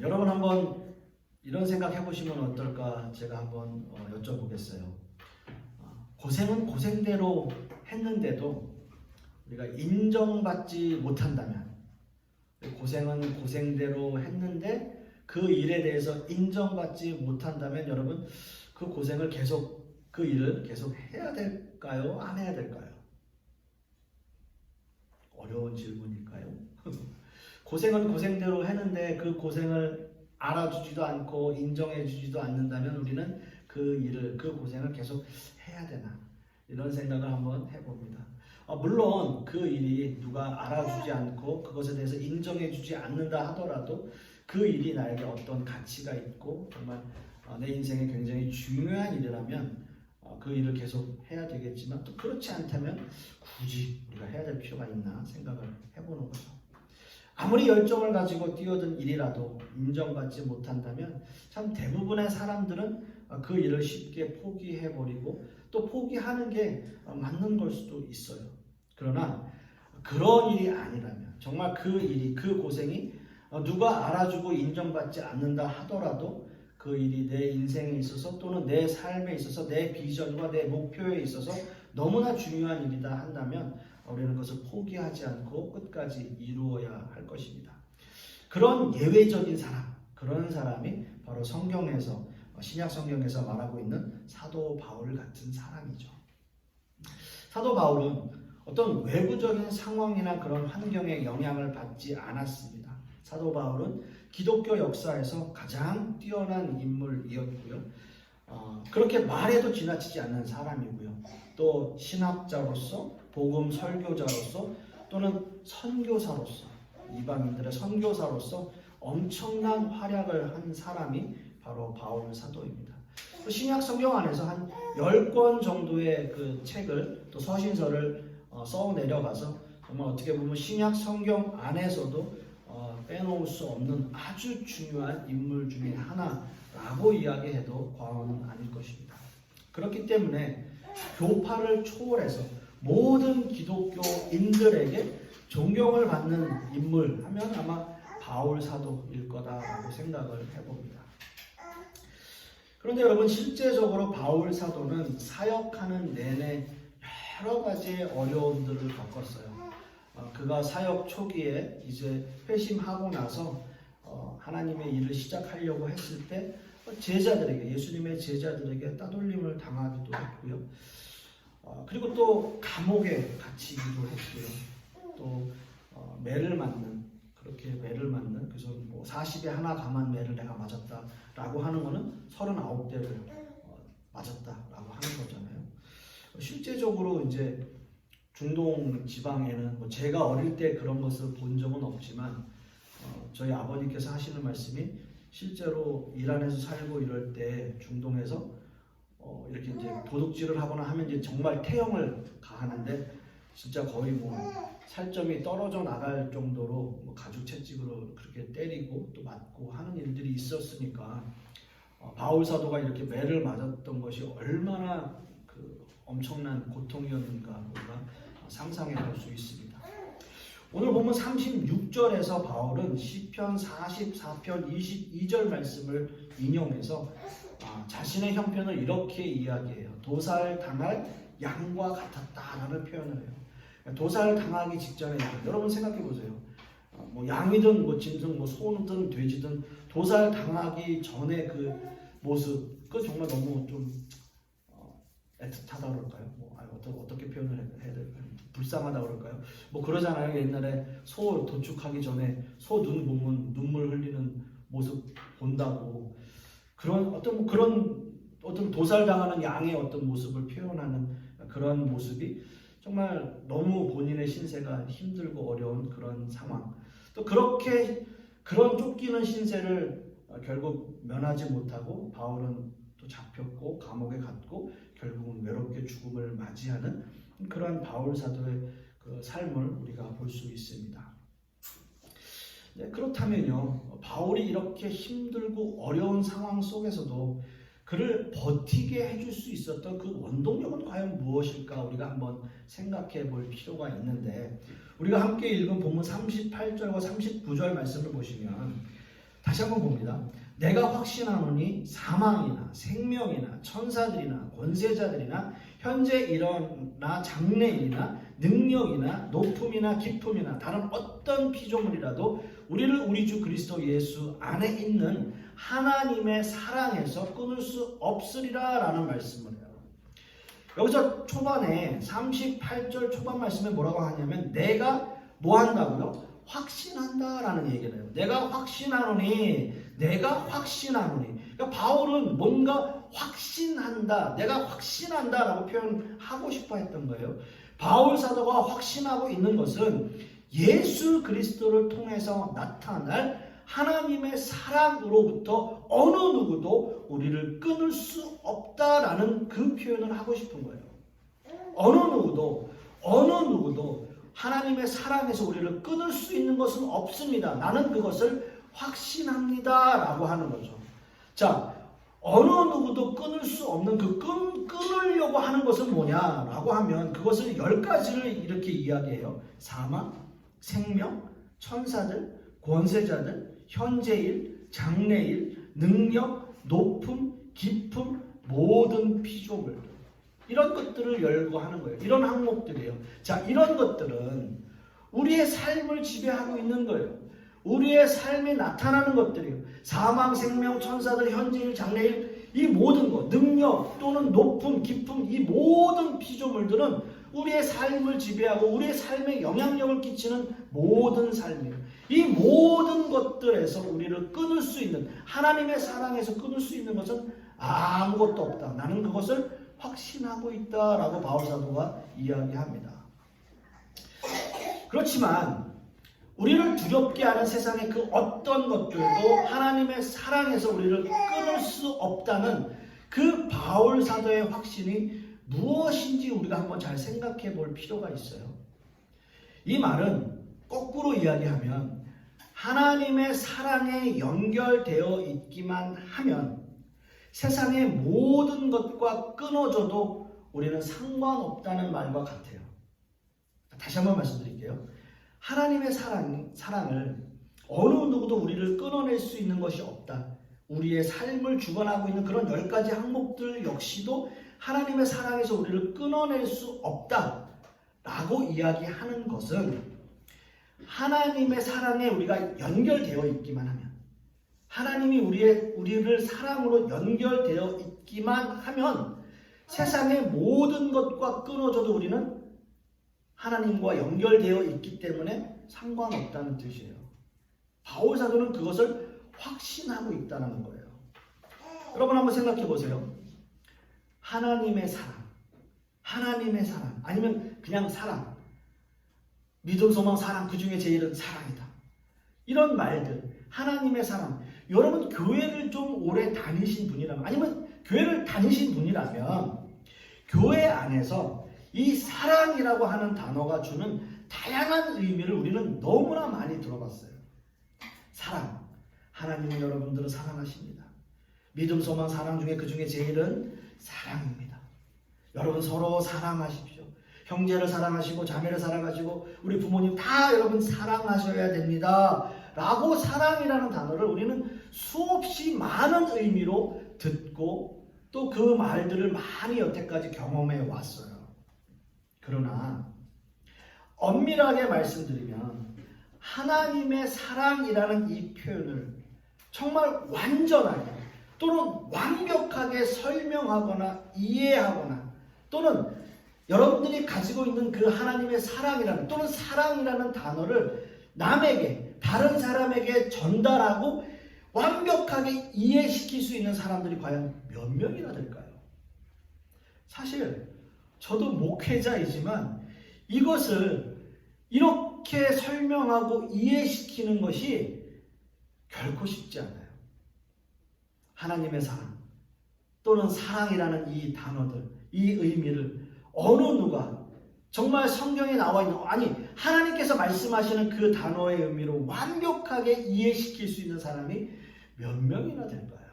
여러분 한번 이런 생각 해보시면 어떨까 제가 한번 여쭤보겠어요. 고생은 고생대로 했는데도 우리가 인정받지 못한다면, 고생은 고생대로 했는데 그 일에 대해서 인정받지 못한다면 여러분 그 고생을 계속, 그 일을 계속 해야 될까요? 안 해야 될까요? 어려운 질문일까요? 고생은 고생대로 했는데 그 고생을 알아주지도 않고 인정해주지도 않는다면 우리는 그 일을, 그 고생을 계속 해야 되나? 이런 생각을 한번 해봅니다. 물론 그 일이 누가 알아주지 않고 그것에 대해서 인정해주지 않는다 하더라도 그 일이 나에게 어떤 가치가 있고 정말 내 인생에 굉장히 중요한 일이라면 그 일을 계속 해야 되겠지만, 또 그렇지 않다면 굳이 우리가 해야 될 필요가 있나 생각을 해보는 거죠. 아무리 열정을 가지고 뛰어든 일이라도 인정받지 못한다면 참 대부분의 사람들은 그 일을 쉽게 포기해버리고 또 포기하는 게 맞는 걸 수도 있어요. 그러나 그런 일이 아니라면, 정말 그 일이, 그 고생이 누가 알아주고 인정받지 않는다 하더라도 그 일이 내 인생에 있어서 또는 내 삶에 있어서 내 비전과 내 목표에 있어서 너무나 중요한 일이다 한다면 우리는 그것을 포기하지 않고 끝까지 이루어야 할 것입니다. 그런 예외적인 사람, 그런 사람이 바로 성경에서, 신약 성경에서 말하고 있는 사도 바울 같은 사람이죠. 사도 바울은 어떤 외부적인 상황이나 그런 환경에 영향을 받지 않았습니다. 사도 바울은 기독교 역사에서 가장 뛰어난 인물이었고요. 그렇게 말해도 지나치지 않는 사람이고요. 또 신학자로서, 복음 설교자로서, 또는 선교사로서, 이방인들의 선교사로서 엄청난 활약을 한 사람이 바로 바울 사도입니다. 신약 성경 안에서 한 10권 정도의 그 책을, 또 서신서를 써 내려가서 정말 어떻게 보면 신약 성경 안에서도 빼놓을 수 없는 아주 중요한 인물 중에 하나라고 이야기해도 과언은 아닐 것입니다. 그렇기 때문에 교파를 초월해서 모든 기독교인들에게 존경을 받는 인물 하면 아마 바울 사도일 거다라고 생각을 해봅니다. 그런데 여러분, 실제적으로 바울 사도는 사역하는 내내 여러 가지의 어려움들을 겪었어요. 그가 사역 초기에 이제 회심하고 나서 하나님의 일을 시작하려고 했을 때 제자들에게, 예수님의 제자들에게 따돌림을 당하기도 했고요. 그리고 또 감옥에 갇히기도 했고요. 또 매를 맞는, 그렇게 매를 맞는, 그래서 뭐 40에 하나 감한 매를 내가 맞았다라고 하는 거는 39대를 맞았다라고 하는 거잖아요. 실제적으로 이제 중동 지방에는 제가 어릴 때 그런 것을 본 적은 없지만 저희 아버님께서 하시는 말씀이, 실제로 이란에서 살고 이럴 때 중동에서 이렇게 이제 도둑질을 하거나 하면 이제 정말 태형을 가하는데 진짜 거의 뭐 살점이 떨어져 나갈 정도로 가죽 채찍으로 그렇게 때리고 또 맞고 하는 일들이 있었으니까 바울 사도가 이렇게 매를 맞았던 것이 얼마나 그 엄청난 고통이었는가 우리가 상상해 볼 수 있습니다. 오늘 보면 36절에서 바울은 시편 44편 22절 말씀을 인용해서 자신의 형편을 이렇게 이야기해요. 도살당할 양과 같았다라는 표현을 해요. 도살당하기 직전에, 여러분 생각해 보세요. 뭐 양이든 뭐 짐승, 뭐 소든 돼지든 도살당하기 전에 그 모습, 그건 정말 너무 좀 애틋하다 그럴까요? 어떻게 표현을 해야 될까요? 불쌍하다 그럴까요? 뭐 그러잖아요. 옛날에 소 도축하기 전에 소 눈 보면 눈물 흘리는 모습 본다고. 그런 어떤 도살당하는 양의 어떤 모습을 표현하는 그런 모습이 정말 너무 본인의 신세가 힘들고 어려운 그런 상황. 또 그렇게 그런 쫓기는 신세를 결국 면하지 못하고 바울은 또 잡혔고 감옥에 갔고 결국은 외롭게 죽음을 맞이하는 그런 바울 사도의 그 삶을 우리가 볼 수 있습니다. 네, 그렇다면요, 바울이 이렇게 힘들고 어려운 상황 속에서도 그를 버티게 해줄 수 있었던 그 원동력은 과연 무엇일까 우리가 한번 생각해 볼 필요가 있는데, 우리가 함께 읽은 본문 38절과 39절 말씀을 보시면 다시 한번 봅니다. 내가 확신하노니 사망이나 생명이나 천사들이나 권세자들이나 현재 일어나 장래이나 능력이나 높음이나 깊음이나 다른 어떤 피조물이라도 우리를 우리 주 그리스도 예수 안에 있는 하나님의 사랑에서 끊을 수 없으리라 라는 말씀을 해요. 여기서 초반에 38절 초반 말씀에 뭐라고 하냐면 내가 뭐 한다고요? 확신한다 라는 얘기를 해요. 내가 확신하노니 그러니까 바울은 뭔가 확신한다, 내가 확신한다 라고 표현하고 싶어 했던 거예요. 바울 사도가 확신하고 있는 것은 예수 그리스도를 통해서 나타날 하나님의 사랑으로부터 어느 누구도 우리를 끊을 수 없다라는 그 표현을 하고 싶은 거예요. 어느 누구도 하나님의 사랑에서 우리를 끊을 수 있는 것은 없습니다. 나는 그것을 확신합니다 라고 하는 거죠. 자, 어느 누구도 끊을 수 없는 그 끊으려고 하는 것은 뭐냐라고 하면 그것을 10가지를 이렇게 이야기해요. 사망, 생명, 천사들, 권세자들, 현재일, 장래일, 능력, 높음, 깊음, 모든 피조물, 이런 것들을 열거하는 거예요. 이런 항목들이에요. 자, 이런 것들은 우리의 삶을 지배하고 있는 거예요. 우리의 삶에 나타나는 것들이에요. 사망, 생명, 천사들, 현재일, 장래일, 이 모든 것, 능력 또는 높음, 깊음, 이 모든 피조물들은 우리의 삶을 지배하고 우리의 삶에 영향력을 끼치는 모든 삶이에요. 이 모든 것들에서 우리를 끊을 수 있는, 하나님의 사랑에서 끊을 수 있는 것은 아무것도 없다. 나는 그것을 확신하고 있다라고 바울 사도가 이야기합니다. 그렇지만 우리를 두렵게 하는 세상의 그 어떤 것들도 하나님의 사랑에서 우리를 끊을 수 없다는 그 바울 사도의 확신이 무엇인지 우리가 한번 잘 생각해 볼 필요가 있어요. 이 말은 거꾸로 이야기하면 하나님의 사랑에 연결되어 있기만 하면 세상의 모든 것과 끊어져도 우리는 상관없다는 말과 같아요. 다시 한번 말씀드릴게요. 하나님의 사랑을 어느 누구도 우리를 끊어낼 수 있는 것이 없다. 우리의 삶을 주관하고 있는 그런 10가지 항목들 역시도 하나님의 사랑에서 우리를 끊어낼 수 없다 라고 이야기하는 것은 하나님의 사랑에 우리가 연결되어 있기만 하면, 하나님이 우리를 사랑으로 연결되어 있기만 하면 세상의 모든 것과 끊어져도 우리는 하나님과 연결되어 있기 때문에 상관없다는 뜻이에요. 바울 사도는 그것을 확신하고 있다는 거예요. 여러분 한번 생각해 보세요. 하나님의 사랑, 아니면 그냥 사랑, 믿음, 소망, 사랑, 그 중에 제일은 사랑이다. 이런 말들, 하나님의 사랑. 여러분 교회를 좀 오래 다니신 분이라면, 아니면 교회를 다니신 분이라면 교회 안에서 이 사랑이라고 하는 단어가 주는 다양한 의미를 우리는 너무나 많이 들어봤어요. 사랑, 하나님은 여러분들을 사랑하십니다. 믿음, 소망, 사랑 중에 그 중에 제일은 사랑입니다. 여러분 서로 사랑하십시오. 형제를 사랑하시고 자매를 사랑하시고 우리 부모님 다 여러분 사랑하셔야 됩니다 라고 사랑이라는 단어를 우리는 수없이 많은 의미로 듣고 또 그 말들을 많이 여태까지 경험해 왔어요. 그러나 엄밀하게 말씀드리면 하나님의 사랑이라는 이 표현을 정말 완전하게 또는 완벽하게 설명하거나 이해하거나 또는 여러분들이 가지고 있는 그 하나님의 사랑이라는 또는 사랑이라는 단어를 남에게, 다른 사람에게 전달하고 완벽하게 이해시킬 수 있는 사람들이 과연 몇 명이나 될까요? 사실 저도 목회자이지만 이것을 이렇게 설명하고 이해시키는 것이 결코 쉽지 않아요. 하나님의 사랑 또는 사랑이라는 이 단어들, 이 의미를 어느 누가 정말 성경에 나와 있는, 아니 하나님께서 말씀하시는 그 단어의 의미를 완벽하게 이해시킬 수 있는 사람이 몇 명이나 될까요?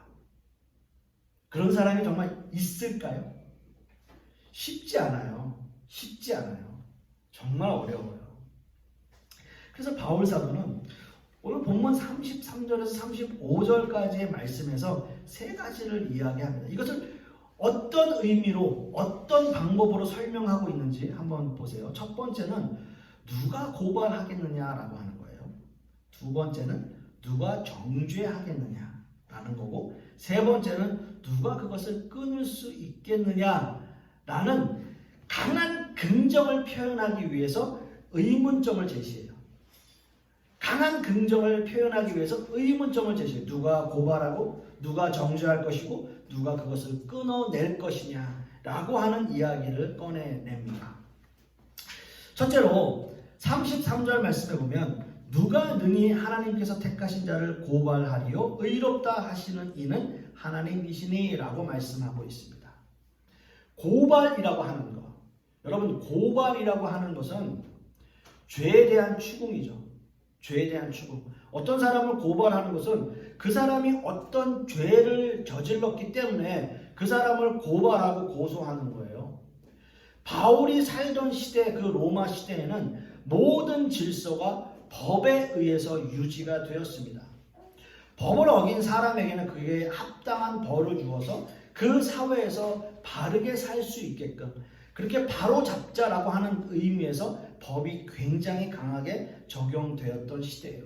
그런 사람이 정말 있을까요? 쉽지 않아요. 정말 어려워요. 그래서 바울 사도는 오늘 본문 33절에서 35절까지의 말씀에서 세 가지를 이야기합니다. 이것을 어떤 의미로 어떤 방법으로 설명하고 있는지 한번 보세요. 첫 번째는 누가 고발하겠느냐라고 하는 거예요. 두 번째는 누가 정죄하겠느냐라는 거고, 세 번째는 누가 그것을 끊을 수 있겠느냐라는 강한 긍정을 표현하기 위해서 의문점을 제시해요. 강한 긍정을 표현하기 위해서 의문점을 제시해요. 누가 고발하고 누가 정죄할 것이고 누가 그것을 끊어낼 것이냐라고 하는 이야기를 꺼내냅니다. 첫째로 33절 말씀에 보면 누가 능히 하나님께서 택하신 자를 고발하리요 의롭다 하시는 이는 하나님이시니 라고 말씀하고 있습니다. 고발이라고 하는 것, 여러분 고발이라고 하는 것은 죄에 대한 추궁이죠. 죄에 대한 추궁. 어떤 사람을 고발하는 것은 그 사람이 어떤 죄를 저질렀기 때문에 그 사람을 고발하고 고소하는 거예요. 바울이 살던 시대, 그 로마 시대에는 모든 질서가 법에 의해서 유지가 되었습니다. 법을 어긴 사람에게는 그게 합당한 벌을 주어서 그 사회에서 바르게 살 수 있게끔 그렇게 바로 잡자라고 하는 의미에서 법이 굉장히 강하게 적용되었던 시대예요.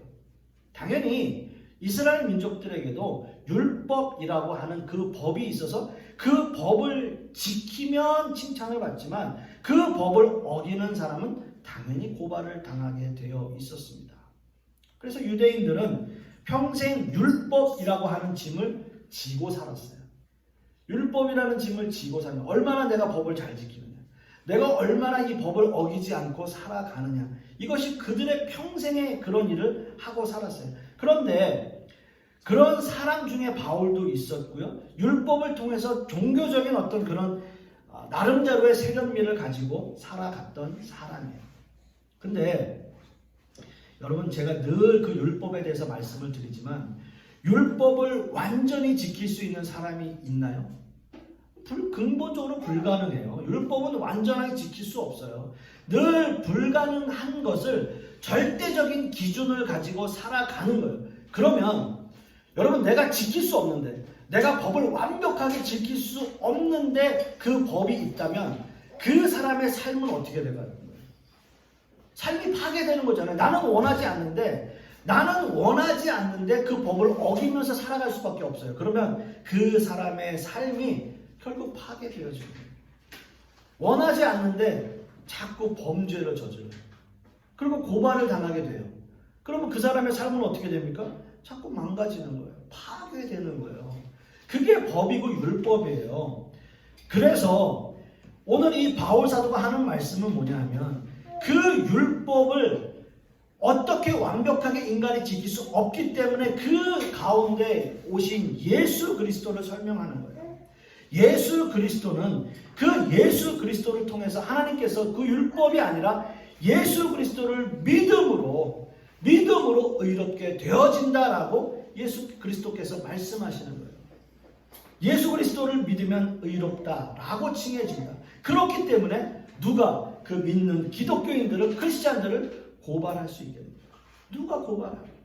당연히 이스라엘 민족들에게도 율법이라고 하는 그 법이 있어서 그 법을 지키면 칭찬을 받지만 그 법을 어기는 사람은 당연히 고발을 당하게 되어 있었습니다. 그래서 유대인들은 평생 율법이라고 하는 짐을 지고 살았어요. 율법이라는 짐을 지고 사는, 얼마나 내가 법을 잘 지키느냐, 내가 얼마나 이 법을 어기지 않고 살아가느냐, 이것이 그들의 평생의 그런 일을 하고 살았어요. 그런데 그런 사람 중에 바울도 있었고요, 율법을 통해서 종교적인 어떤 그런 나름대로의 세련미를 가지고 살아갔던 사람이에요. 근데 여러분, 제가 늘 그 율법에 대해서 말씀을 드리지만 율법을 완전히 지킬 수 있는 사람이 있나요? 근본적으로 불가능해요. 율법은 완전하게 지킬 수 없어요. 늘 불가능한 것을 절대적인 기준을 가지고 살아가는 거예요. 그러면 여러분, 내가 지킬 수 없는데, 내가 법을 완벽하게 지킬 수 없는데 그 법이 있다면 그 사람의 삶은 어떻게 될까요? 삶이 파괴되는 거잖아요. 나는 원하지 않는데 그 법을 어기면서 살아갈 수밖에 없어요. 그러면 그 사람의 삶이 결국 파괴되어지고, 원하지 않는데 자꾸 범죄를 저질러요. 그리고 고발을 당하게 돼요. 그러면 그 사람의 삶은 어떻게 됩니까? 자꾸 망가지는 거예요. 파괴되는 거예요. 그게 법이고 율법이에요. 그래서 오늘 이 바울 사도가 하는 말씀은 뭐냐 하면, 그 율법을 어떻게 완벽하게 인간이 지킬 수 없기 때문에 그 가운데 오신 예수 그리스도를 설명하는 거예요. 예수 그리스도는 그 예수 그리스도를 통해서 하나님께서 그 율법이 아니라 예수 그리스도를 믿음으로 의롭게 되어진다라고 예수 그리스도께서 말씀하시는 거예요. 예수 그리스도를 믿으면 의롭다라고 칭해진다. 그렇기 때문에 누가 그 믿는 기독교인들을, 크리스찬들을 고발할 수 있겠느냐? 누가 고발할까요?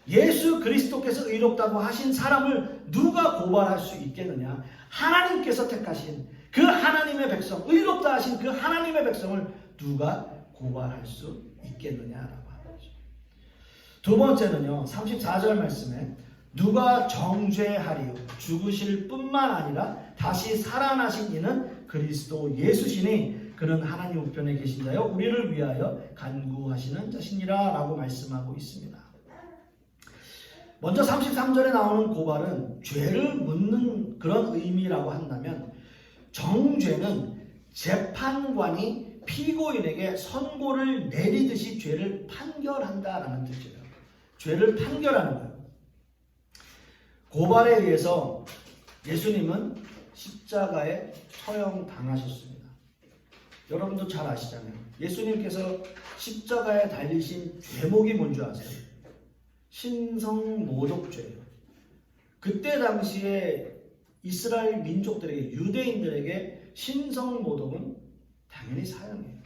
예수 그리스도께서 의롭다고 하신 사람을 누가 고발할 수 있겠느냐? 하나님께서 택하신 그 하나님의 백성, 의롭다 하신 그 하나님의 백성을 누가 고발할 수 있겠느냐라고 하는 거죠. 두 번째는요, 34절 말씀에 누가 정죄하리요? 죽으실 뿐만 아니라 다시 살아나신 이는 그리스도 예수시니 그는 하나님 우편에 계신 자요 우리를 위하여 간구하시는 자시니라 라고 말씀하고 있습니다. 먼저 33절에 나오는 고발은 죄를 묻는 그런 의미라고 한다면, 정죄는 재판관이 피고인에게 선고를 내리듯이 죄를 판결한다라는 뜻이에요. 죄를 판결하는 거예요. 고발에 의해서 예수님은 십자가에 처형당하셨습니다. 여러분도 잘 아시잖아요. 예수님께서 십자가에 달리신 죄목이 뭔지 아세요? 신성모독죄예요. 그때 당시에 이스라엘 민족들에게, 유대인들에게 신성모독은 당연히 사형이에요.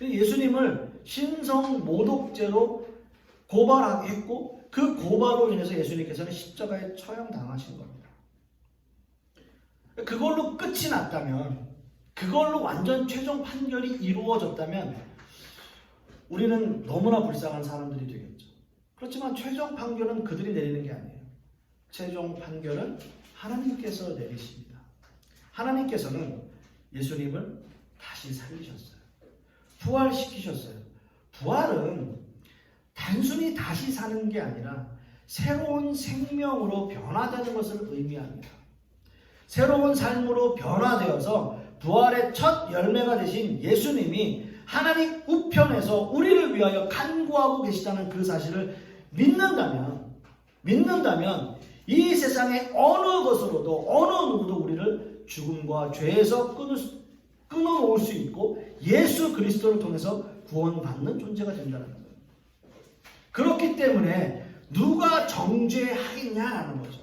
예수님을 신성모독죄로 고발하게 했고 그 고발로 인해서 예수님께서는 십자가에 처형당하신 겁니다. 그걸로 끝이 났다면, 그걸로 완전 최종 판결이 이루어졌다면 우리는 너무나 불쌍한 사람들이 되겠죠. 그렇지만 최종 판결은 그들이 내리는 게 아니에요. 최종 판결은 하나님께서 내리십니다. 하나님께서는 예수님을 다시 살리셨어요. 부활시키셨어요. 부활은 단순히 다시 사는 게 아니라 새로운 생명으로 변화되는 것을 의미합니다. 새로운 삶으로 변화되어서 부활의 첫 열매가 되신 예수님이 하나님 우편에서 우리를 위하여 간구하고 계시다는 그 사실을 믿는다면 이 세상의 어느 것으로도 어느 누구도 우리를 죽음과 죄에서 끊어놓을 수 있고 예수 그리스도를 통해서 구원받는 존재가 된다는 거예요. 그렇기 때문에 누가 정죄하겠냐라는 거죠.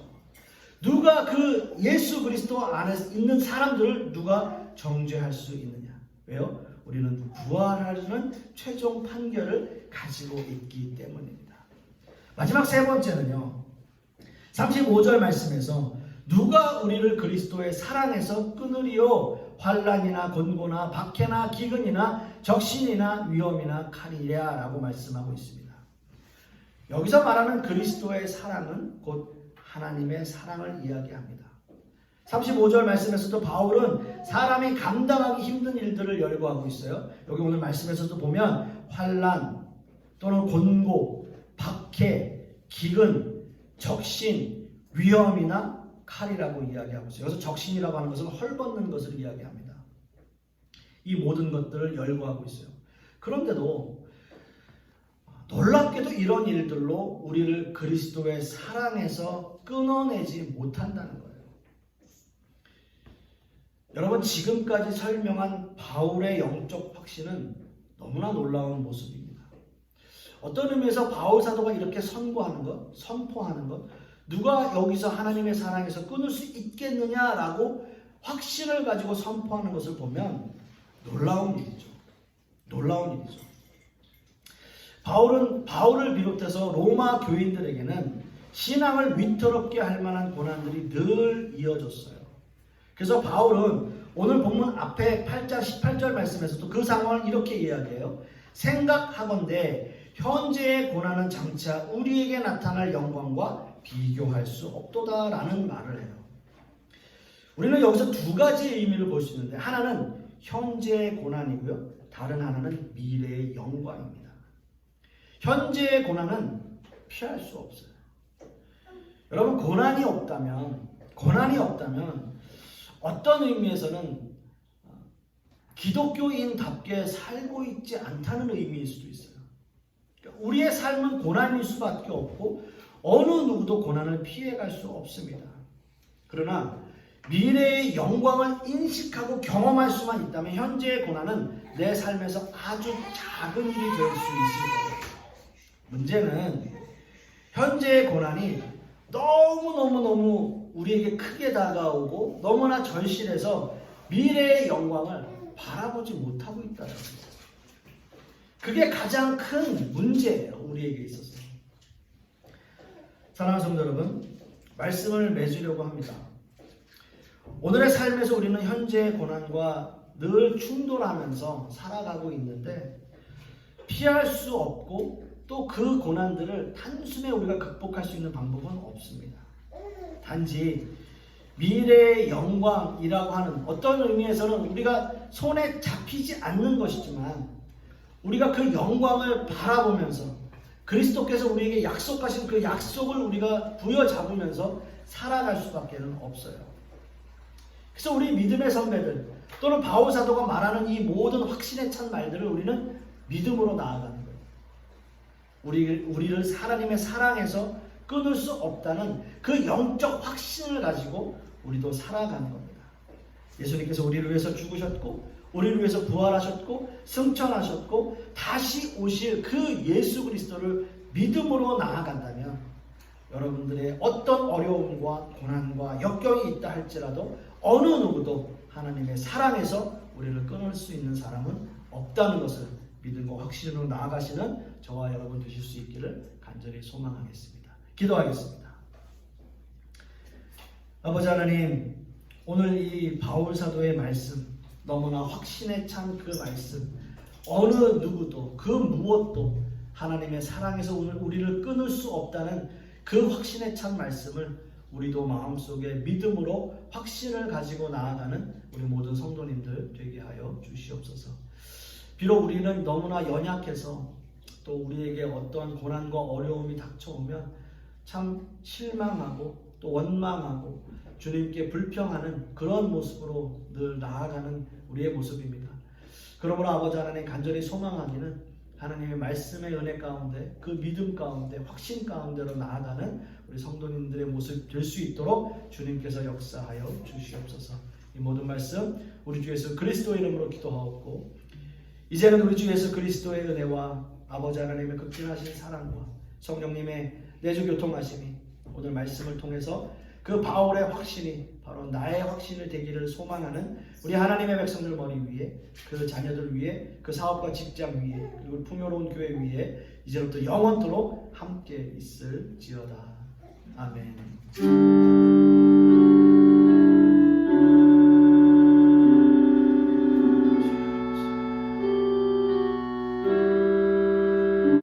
누가 그 예수 그리스도 안에 있는 사람들을 누가 정죄할 수 있느냐. 왜요? 우리는 부활하는 최종 판결을 가지고 있기 때문입니다. 마지막 세 번째는요. 35절 말씀에서 누가 우리를 그리스도의 사랑에서 끊으리요? 환난이나 곤고나 박해나 기근이나 적신이나 위험이나 칼이랴 라고 말씀하고 있습니다. 여기서 말하는 그리스도의 사랑은 곧 하나님의 사랑을 이야기합니다. 35절 말씀에서도 바울은 사람이 감당하기 힘든 일들을 열거하고 있어요. 여기 오늘 말씀에서도 보면 환난 또는 곤고, 박해, 기근, 적신, 위험이나 칼이라고 이야기하고 있어요. 여기서 적신이라고 하는 것은 헐벗는 것을 이야기합니다. 이 모든 것들을 열거하고 있어요. 그런데도 놀랍게도 이런 일들로 우리를 그리스도의 사랑에서 끊어내지 못한다는 거예요. 여러분, 지금까지 설명한 바울의 영적 확신은 너무나 놀라운 모습입니다. 어떤 의미에서 바울 사도가 이렇게 선포하는 것, 누가 여기서 하나님의 사랑에서 끊을 수 있겠느냐라고 확신을 가지고 선포하는 것을 보면 놀라운 일이죠. 바울을 비롯해서 로마 교인들에게는 신앙을 위태롭게 할 만한 고난들이 늘 이어졌어요. 그래서 바울은 오늘 본문 앞에 8장 18절 말씀에서도 그 상황을 이렇게 이야기해요. 생각하건대 현재의 고난은 장차 우리에게 나타날 영광과 비교할 수 없도다라는 말을 해요. 우리는 여기서 두 가지의 의미를 볼 수 있는데, 하나는 현재의 고난이고요, 다른 하나는 미래의 영광입니다. 현재의 고난은 피할 수 없어요. 여러분, 고난이 없다면 어떤 의미에서는 기독교인답게 살고 있지 않다는 의미일 수도 있어요. 우리의 삶은 고난일 수밖에 없고 어느 누구도 고난을 피해갈 수 없습니다. 그러나 미래의 영광을 인식하고 경험할 수만 있다면 현재의 고난은 내 삶에서 아주 작은 일이 될 수 있을 거예요. 문제는 현재의 고난이 너무너무 우리에게 크게 다가오고 너무나 절실해서 미래의 영광을 바라보지 못하고 있다는 거예요. 그게 가장 큰 문제예요, 우리에게 있어서. 사랑하는 성도 여러분, 말씀을 맺으려고 합니다. 오늘의 삶에서 우리는 현재의 고난과 늘 충돌하면서 살아가고 있는데, 피할 수 없고 또 그 고난들을 단숨에 우리가 극복할 수 있는 방법은 없습니다. 단지 미래의 영광이라고 하는 어떤 의미에서는 우리가 손에 잡히지 않는 것이지만, 우리가 그 영광을 바라보면서 그리스도께서 우리에게 약속하신 그 약속을 우리가 부여잡으면서 살아갈 수밖에 없어요. 그래서 우리 믿음의 선배들 또는 바울 사도가 말하는 이 모든 확신에 찬 말들을 우리는 믿음으로 나아가는 거예요. 우리를 하나님의 사랑에서 끊을 수 없다는 그 영적 확신을 가지고 우리도 살아가는 겁니다. 예수님께서 우리를 위해서 죽으셨고, 우리를 위해서 부활하셨고, 승천하셨고, 다시 오실 그 예수 그리스도를 믿음으로 나아간다면, 여러분들의 어떤 어려움과 고난과 역경이 있다 할지라도 어느 누구도 하나님의 사랑에서 우리를 끊을 수 있는 사람은 없다는 것을 믿음과 확신으로 나아가시는 저와 여러분 되실 수 있기를 간절히 소망하겠습니다. 기도하겠습니다. 아버지 하나님, 오늘 이 바울 사도의 말씀, 너무나 확신에 찬 그 말씀, 어느 누구도 그 무엇도 하나님의 사랑에서 오늘 우리를 끊을 수 없다는 그 확신에 찬 말씀을 우리도 마음속에 믿음으로 확신을 가지고 나아가는 우리 모든 성도님들 되게 하여 주시옵소서. 비록 우리는 너무나 연약해서 또 우리에게 어떠한 고난과 어려움이 닥쳐오면 참 실망하고 또 원망하고 주님께 불평하는 그런 모습으로 늘 나아가는 우리의 모습입니다. 그러므로 아버지 하나님, 간절히 소망하기는 하나님의 말씀의 은혜 가운데, 그 믿음 가운데, 확신 가운데로 나아가는 우리 성도님들의 모습 될 수 있도록 주님께서 역사하여 주시옵소서. 이 모든 말씀 우리 주 예수 그리스도의 이름으로 기도하옵고, 이제는 우리 주 예수 그리스도의 은혜와 아버지 하나님의 극진하신 사랑과 성령님의 내주 교통하심이 오늘 말씀을 통해서 그 바울의 확신이 바로 나의 확신을 되기를 소망하는 우리 하나님의 백성들 머리 위에, 그 자녀들 위에, 그 사업과 직장 위에, 그리고 풍요로운 교회 위에 이제부터 영원토록 함께 있을지어다. 아멘.